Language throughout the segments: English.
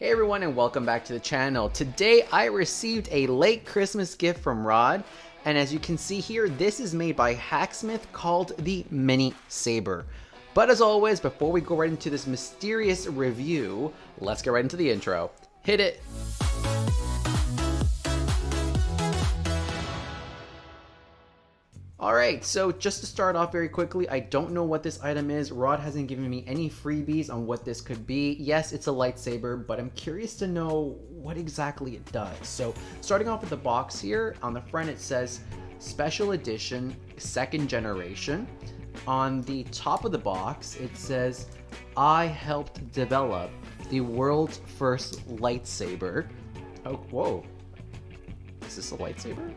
Hey everyone and welcome back to the channel. Today I received a late Christmas gift from Rod, and as you can see here, this is made by Hacksmith called the Mini Saber. But as always, before we go right into this mysterious review, let's get right into the intro. Hit it! Alright, so just to start off very quickly, I don't know what this item is. Rod hasn't given me any freebies on what this could be. Yes, it's a lightsaber, but I'm curious to know what exactly it does. So starting off with the box here, on the front it says Special Edition 2nd Generation. On the top of the box it says, I helped develop the world's first lightsaber. Oh, whoa. Is this a lightsaber?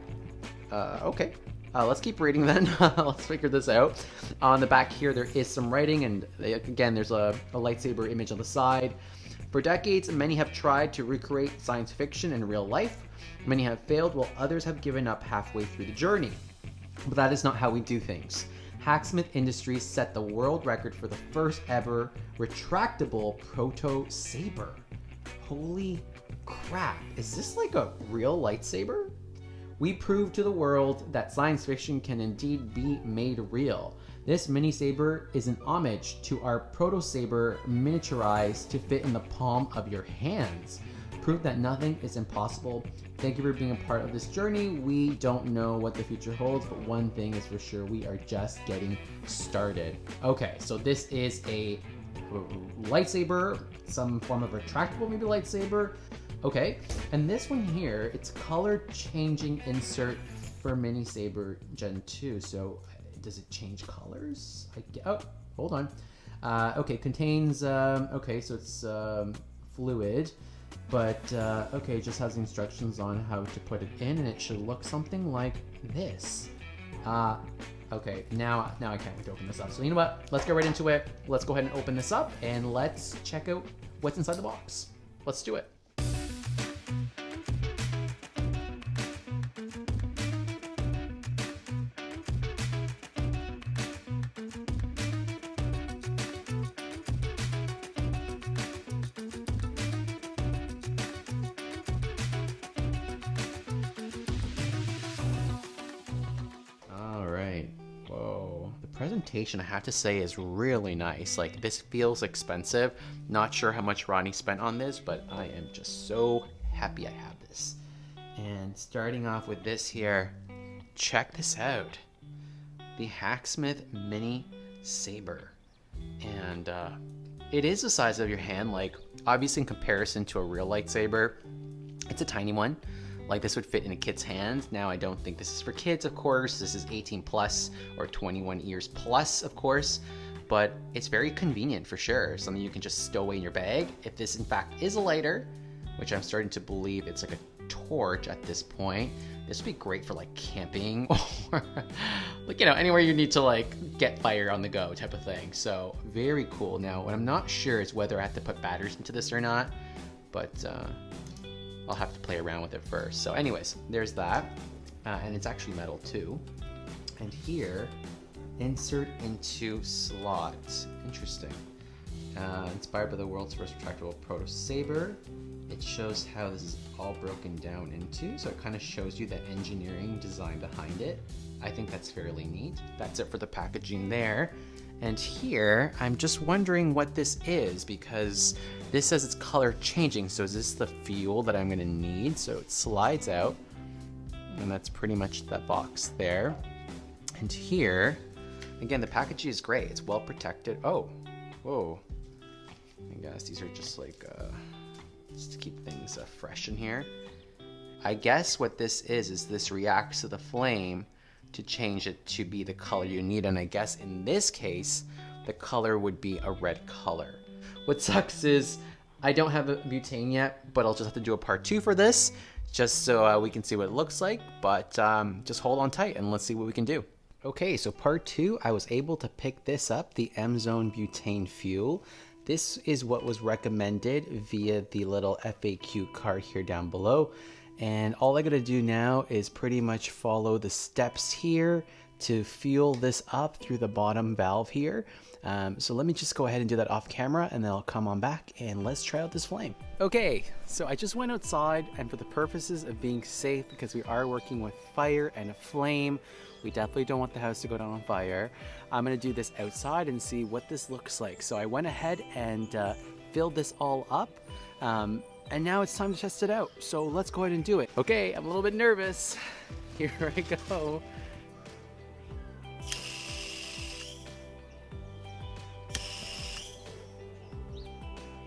Okay. Let's keep reading then. Let's figure this out. On the back here, there is some writing, and again, there's a lightsaber image on the side. For decades, many have tried to recreate science fiction in real life. Many have failed, while others have given up halfway through the journey. But that is not how we do things. Hacksmith Industries set the world record for the first ever retractable proto saber. Holy crap, is this like a real lightsaber? We prove to the world that science fiction can indeed be made real. This mini saber is an homage to our proto saber miniaturized to fit in the palm of your hands. Prove that nothing is impossible. Thank you for being a part of this journey. We don't know what the future holds, but one thing is for sure, we are just getting started. Okay, so this is a lightsaber, some form of retractable maybe lightsaber. Okay, and this one here, it's color changing insert for Mini Saber Gen 2. So does it change colors? Oh, hold on. Okay, contains, okay, so it's fluid, but okay, it just has instructions on how to put it in, and it should look something like this. Okay, now I can't wait to open this up. So you know what, let's get right into it. Let's go ahead and open this up, and let's check out what's inside the box. Let's do it. Presentation, I have to say, is really nice. Like, this feels expensive. Not sure how much Ronnie spent on this, but I am just so happy I have this. And starting off with this here, check this out. The Hacksmith Mini Saber. And it is the size of your hand. Like, obviously in comparison to a real lightsaber, it's a tiny one. Like, this would fit in a kid's hand. Now, I don't think this is for kids, of course. This is 18 plus or 21 years plus, of course. But it's very convenient for sure. Something you can just stow away in your bag. If this, in fact, is a lighter, which I'm starting to believe it's like a torch at this point, this would be great for, like, camping or, like, you know, anywhere you need to, like, get fire on the go type of thing. So, very cool. Now, what I'm not sure is whether I have to put batteries into this or not. But, I'll have to play around with it first. So anyways, there's that. And it's actually metal too. And here, insert into slot. Interesting. Inspired by the world's first retractable proto saber. It shows how this is all broken down into. So it kind of shows you the engineering design behind it. I think that's fairly neat. That's it for the packaging there. And here, I'm just wondering what this is, because this says it's color changing. So is this the fuel that I'm gonna need? So it slides out, and that's pretty much that box there. And here, again, the packaging is great. It's well protected. Oh, whoa. I guess these are just like, just to keep things fresh in here. I guess what this is this reacts to the flame to change it to be the color you need, and I guess in this case the color would be a red color. What sucks is I don't have a butane yet, but I'll just have to do a part 2 for this just so we can see what it looks like, but just hold on tight and let's see what we can do. Okay, so part 2, I was able to pick this up, the M-Zone butane fuel. This is what was recommended via the little FAQ card here down below. And all I gotta do now is pretty much follow the steps here to fuel this up through the bottom valve here. So let me just go ahead and do that off camera, and then I'll come on back and let's try out this flame. Okay, so I just went outside, and for the purposes of being safe, because we are working with fire and a flame, we definitely don't want the house to go down on fire. I'm gonna do this outside and see what this looks like. So I went ahead and filled this all up, and now it's time to test it out. So let's go ahead and do it. Okay, I'm a little bit nervous. Here I go.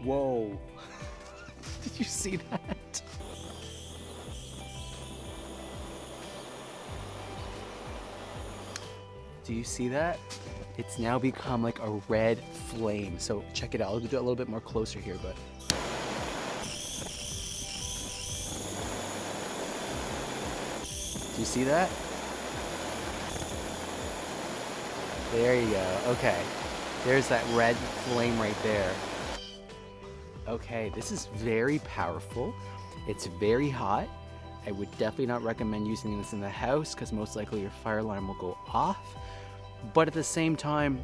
Whoa. Did you see that? Do you see that? It's now become like a red flame. So check it out. I'll do it a little bit more closer here, but. Do you see that? There you go. Okay. There's that red flame right there. Okay, this is very powerful. It's very hot. I would definitely not recommend using this in the house because most likely your fire alarm will go off. But at the same time,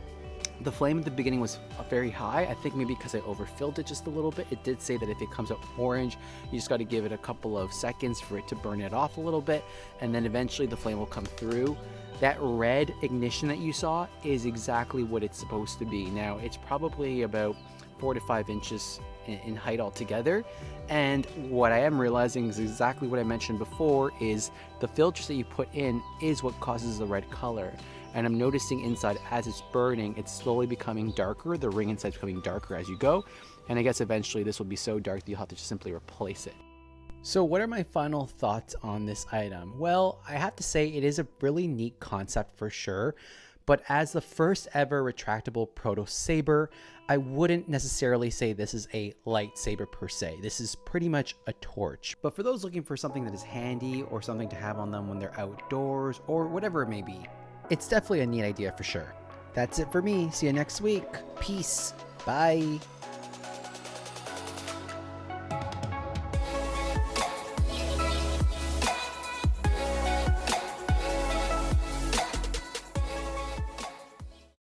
the flame at the beginning was very high. I think maybe because I overfilled it just a little bit. It did say that if it comes out orange, you just got to give it a couple of seconds for it to burn it off a little bit, and then eventually the flame will come through. That red ignition that you saw is exactly what it's supposed to be. Now, it's probably about 4 to 5 inches in height altogether, and what I am realizing is exactly what I mentioned before, is the filters that you put in is what causes the red color. And I'm noticing inside as it's burning, it's slowly becoming darker. The ring inside is becoming darker as you go, and I guess eventually this will be so dark that you'll have to just simply replace it. So what are my final thoughts on this item? Well, I have to say it is a really neat concept for sure, but as the first ever retractable proto saber, I wouldn't necessarily say this is a lightsaber per se. This is pretty much a torch. But for those looking for something that is handy or something to have on them when they're outdoors or whatever it may be, it's definitely a neat idea for sure. That's it for me. See you next week. Peace. Bye.